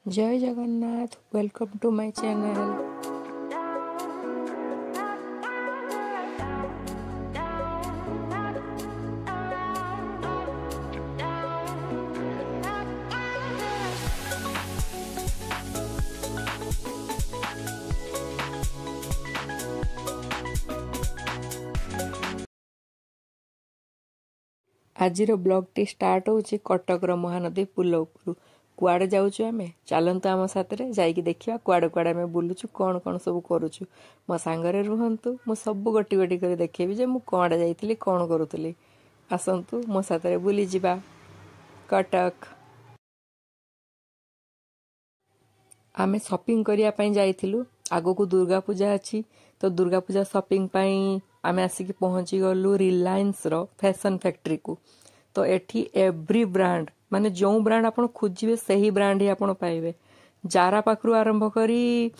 जय Jagannath, welcome to my channel. आजिर blog टी स्टार्ट होची कटकर महानदी पुल उपरु। कुआडे जाउछु आमे, चलंतु आम साथरे जाइकी देखिया कुआडे कुआडे आमे बुलुछु, कोन कोन सब करूछु। मो सांगरे रुहंतु, मु सब गोटी गोटी करे देखेबी जे मु कोआडे जाइतिली, कोन करूतिली। आसंतु मो साथरे बुली जिबा। कटक आमे शॉपिंग करिया पई जाइथिलु। आगो दुर्गा पूजा अछि, तो दुर्गा पूजा शॉपिंग पई आमे आसिक पहुंची गलु रिलायंस रो फैशन फैक्ट्री को। तो एठी एवरी ब्रांड माने जो ब्रांड आपण खोजिबे सही ब्रांड ही आपण पाइबे। जारा पाखरु आरंभ करी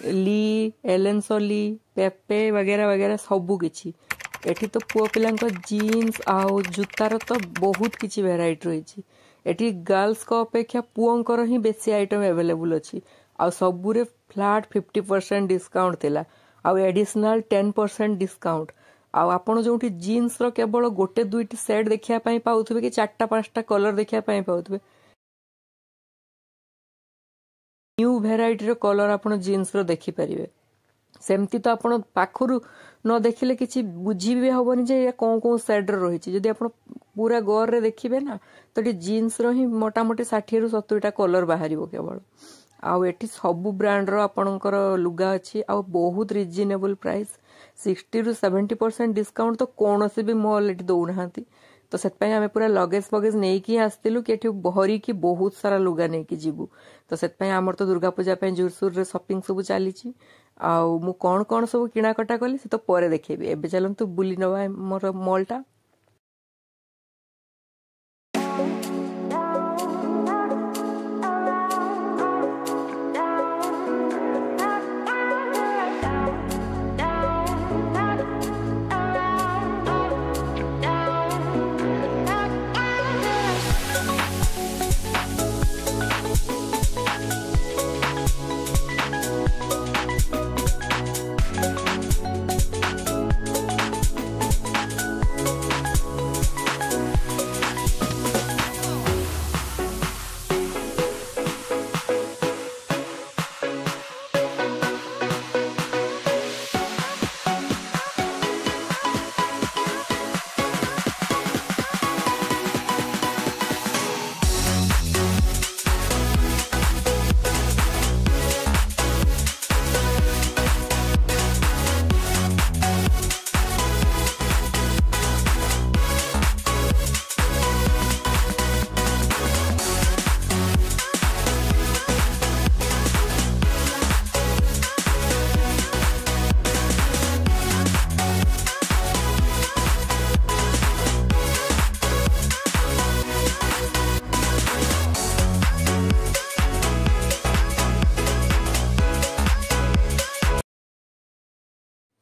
ली, एलन सोली, पेपे वगैरह वगैरह सबु किछि। एठी तो पुओ पिलांको जीन्स आउ जूतार तो बहुत किछि वेराइटी रहिछि। एठी गर्ल्स को अपेक्षा पुओंकर ही बेसी आइटम अवेलेबल अछि। आउ सबुरे फ्लैट 50% डिस्काउंट थिला, आउ एडिशनल 10% डिस्काउंट। आउ आपण जोंठी जीन्स रो केवल गोटे दुईटी सेट देखिया पई पाउथबे कि चारटा पांचटा कलर देखिया पई पाउथबे। न्यू वेराइटी रो कलर आपण जीन्स रो देखि परिबे। सेमती तो आपण पाखरु न देखिले किछि बुझी भी हबनी जे कोन कोन सेट रो रहिछि। जदि आपण पूरा गौर रे देखिबे ना तो जीन्स रो ही मोटा मोटी 60 रु 70 टा कलर बाहरिबो केवल। आउ एठी सबु ब्रांड रो आपणकर लुगा अछि, आउ बहुत रिजनेबल प्राइस। 60 रु 70% डिस्काउंट तो कोनोसे भी मॉल एठी दउ नहांती। तो सेत पई हमें पूरा लगेज बगेज नै कि आस्तिलु कि एठी भरी कि बहुत सारा लुगा नै कि जीवु। तो सेत पई हमर तो दुर्गा पूजा पई जोरसुर रे शॉपिंग सब चालीची। आउ मु कोन कोन सब किना कटा कली से तो परे देखेबी। एबे चलंतु बुली नवा मोर मॉल टा।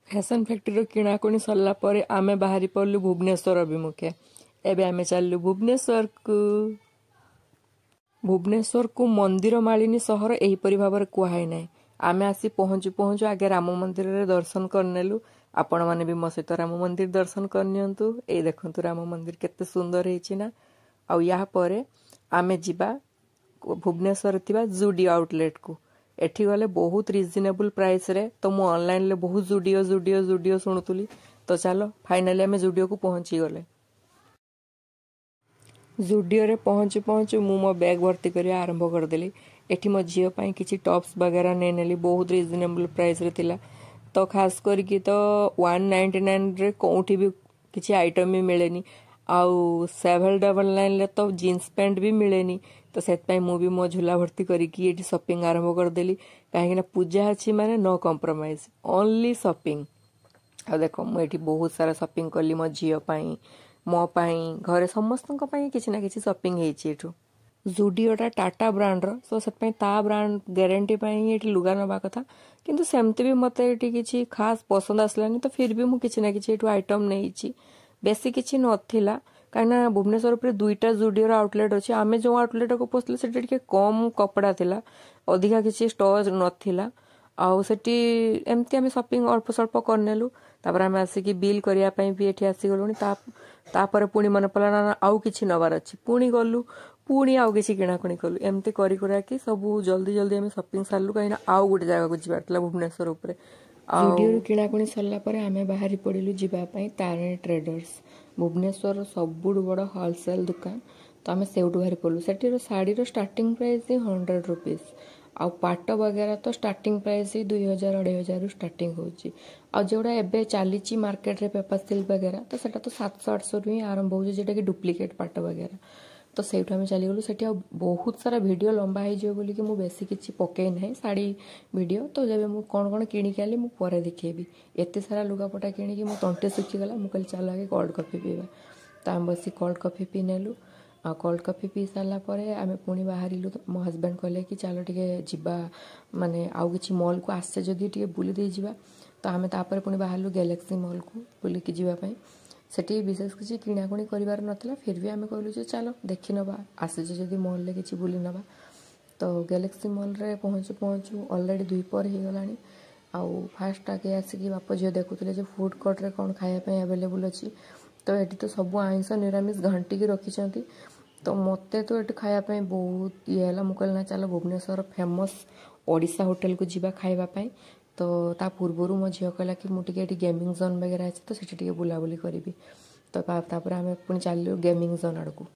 फैशन फैक्ट्री किणाकुणी सरला परे आमे बाहरी पड़लु भुवनेश्वर अभिमुखे। एबे आमे चललु भुवनेश्वर को मंदिर मालिनी सहर एही परि भाबर कुहाई नै। आमे आसी पहुंचु पहुंचु आगे राम मंदिर रे दर्शन करनेलु। आपण माने भी मो सहित राम मंदिर दर्शन करनियंतु। ए देखंतु राम मंदिर केते सुंदर हेछि ना। आ या परे आमे जिबा भुवनेश्वर थिबा जुडियो आउटलेट को। एठी गले बहुत रिजनेबल प्राइस रे। तो मु ऑनलाइन ले बहुत जुडियो सुनुतुली। तो चलो फाइनली आमे जुडियो को पहुंची गले। जुडियो रे पहुंचु पहुंचु मु मो बैग भर्ती करिया आरंभ कर देली। एठी मो जियो पई किछि टॉप्स वगैरह नै नेली, बहुत रिजनेबल प्राइस रे थिला। तो खास करके तो 199 रे कोठी भी किछि आइटम भी मिलेनी। आउ 799 ले तो जीन्स पैंट भी मिलेनी। तो सेत पई मु भी मो झुला भर्ती करिकी एठी शॉपिंग आरंभ कर देली। काहे ना पूजा अछि माने नो कॉम्प्रोमाइज, ओनली शॉपिंग। आ देखो मु एठी बहुत सारा शॉपिंग करली मो जियो पई, मो पई, घरे समस्तन पई किछि ना किछि शॉपिंग हेछि एठु। जुडियोटा टाटा ब्रांड रो, सो सेत पई ता ब्रांड गारंटी पई एठी लुगा नबा कथा। किंतु सेमते भी मते एठी किछि खास पसंद आसलानी। तो फिर भी मु किछि ना किछि एठु आइटम नेइछि। बेसी किछि नथिला, कहीं भुवनेश्वर पर 2टा जुडियोर आउटलेट अच्छे आम जो आउटलेट को पशुले से कम कपड़ा थिला अधिका किसी स्टोर नाला आउटी एमती आम सपिंग अल्प स्वल्प करनेलु तापर आम आसिक बिल करने भी ये आसीगलुनी तापर पुणी मन पड़ा ना आउ कि नबार अच्छी पुणी गलु पुणी आउ कि किणाकुणी कलु एमती कि सब जल्दी जल्दी आम सपिंग सारू कहीं आउ गोटे जगह को जबार भुवनेश्वर उपर जुडियो किणाकुणी सरला आम बाहरी पड़िलु जावाई तारिणी ट्रेडर्स भुवनेश्वर सबुठ बड़ होलसेल दुकान तो आम से बाहरी पड़ू से शाढ़ी स्टार्टिंग प्राइस ही 100 रुपीज आ पाट वगैरह तो स्टार्टिंग प्राइस ही 2000 2500 स्टार्टिंग होची आ जोड़ा एबे चली मार्केट रे पेपर सिल्क वगैरह तो सेटा तो 700-800 ही आरंभ हो जोटा कि डुप्लिकेट पाट वगैरह तो सेठू आम चलीगलु से बहुत सारा वीडियो लंबा हो बोली कि बेसी किसी पकई ना शाढ़ी वीडियो तो जब मुझे कौन कौन किणिक आली मुझे देखेबी एत सारा लुगापटा किणिकी मो तंटे सुखीगला मुझे चल आगे कोल्ड कॉफी पीवा तो आम बस कोल्ड कॉफी पी नेलु आ कोल्ड कॉफी पी सारापर आम पुणी बाहर मो हजबैंड कहले कि चलो टे जा माने आउ कि मॉल को आसे जदि टे बुली दे जावा तो आम तापर पुणी बाहर गैलेक्सी मॉल को बुलिकी जावाई सेठी विशेष किसी किणाकुणी कर नाला फिर भी आम कहलु चलो देखी नवा आसे जदि मॉल रे किसी बुली नवा तो गैलेक्सी मॉल रे पहुँचू पहुँचू ऑलरेडी 2 पहर हो गलानी आउ फास्ट आगे आसिक बाप झील देखुले जो फूड कोर्ट रे कौन खायापी अवेलेबल अच्छी तो ये तो सब आइंस निरामिष घंटिकी रखिंट तो मत तो ये खायापी बहुत ये है मुझे ना चलो भुवनेश्वर फेमस ओडिशा होटल को जीवा खाइबापी तो ता पूर्वर मो झील कहला कि मुझे गेमिंग जोन वगैरह अच्छे तो सेठी बुलाबुली करी तो तापर आम पुणी चलू गेमिंग जोन आड़ को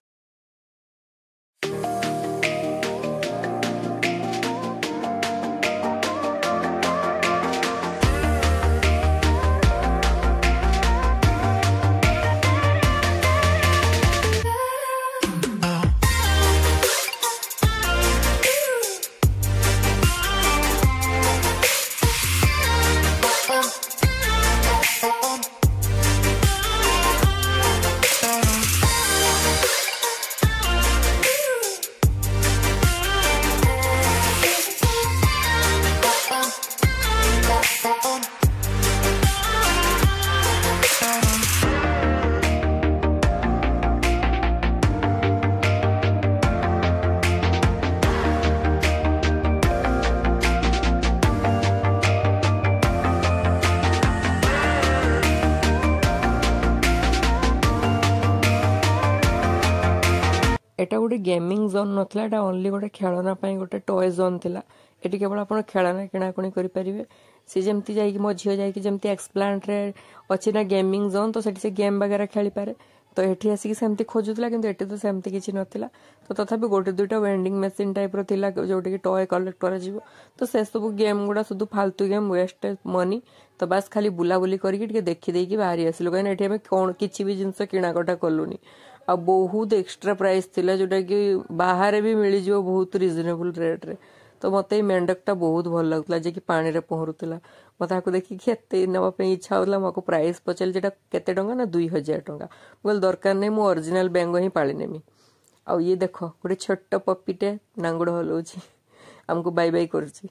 एटा गोटे गेमिंग जोन नाला एटा ओनली गोटे खेलना गोटे टॉय जोन थिला एटी केवल आप खेलना किणाकुणी करेंगे सी जमती जाकि मो झील जामती एक्सप्लांट रे अच्छी ना गेमिंग जोन तो से गेम वगैरह खेली पारे तो ये आसिक सेमती खोजुला कि एटी तो सेमती किसी नाला तो तथापि गोटे 2टा वेंडिंग मशीन टाइप थिला जोटा कि टॉय कलेक्ट कर तो से सब गेम गुड़ा शुद्ध फालतू गेम वेस्ट मनी तो बास खाली बुलाबुली करके देखी देकी बाहरी आसिलु कहीं ये आम कौन किसी भी जिनस किणाकटा कलुनी आ बहुत एक्स्ट्रा प्राइस थिला जोटा कि बाहर भी मिल जाव बहुत रिजनेबल रेट रे तो मत मेंढकटा बहुत भल लगुला जे कि पानी रे पहरुला मत देखिए एत नापी इच्छा होता मको प्राइस पचारे जेटा केते टंका ना 2000 टंका बोल दरकार नहीं मु ओरिजिनल बेंग ही पाली नेमी आ ये देख गोटे छोट पपीटे नांगुड़ हलाऊँ आमको बाय बाय करुच्ची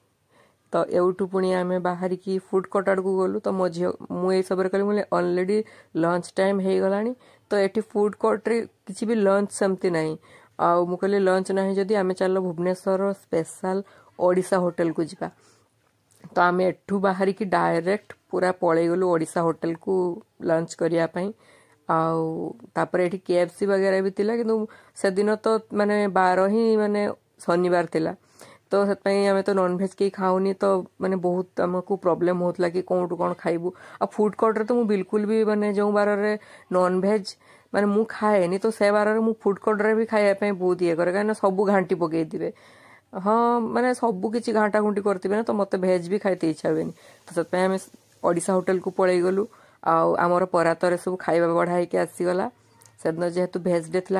तो एवठू पुणी आम बाहर की फूड कोर्ट आड़ को गलु तो मो झील मुझे सब कहली मुझे ऑलरेडी लंच टाइम हो गलानी तो ये फूड कोर्ट रे किसी भी लंच सेमती ना आउ मु कहली लंच ना जदि आम चलो भुवनेश्वर स्पेशल ओडिशा होटल को जीवा तो आम एठू बाहर की डायरेक्ट पूरा पलई गलु ओडिशा होटल को लंच करने आउर ये KFC वगैरह भी थिला किंतु से दिन तो माने बार ही माने शनिवार थिला तो से आम तो नॉनभेज कहीं खाऊनी तो माने बहुत आमको प्रोब्लेम होता कि कौटू कौन खाइबू आ फूड कोर्ट रे तो मु बिल्कुल भी माने जो बार रे नॉनभेज माने मु खाएनी तो से बार मु फूड कोर्ट रे भी खाइबा बहुत ये करे कहीं सब घांटी पकई दिबे हाँ माने सब किसी घाटा घुंटी करते ना तो मत भेज भी खाइते इच्छा हुए तो से आम ओडिशा होटल को पलई गलु आमर परातर सब खाଇବା बढ़ाई आसीगला से दिन जेहेतु भेज डे थी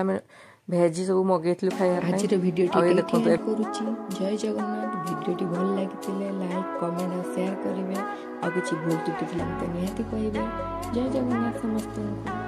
भेज सब मगेलु खाइबा आज वीडियो जय जगन्नाथ वीडियो भल लगी लाइक कमेंट और शेयर करेंगे आ किसी भूल त्रुटि निहाती कहे जय जगन्नाथ समस्त।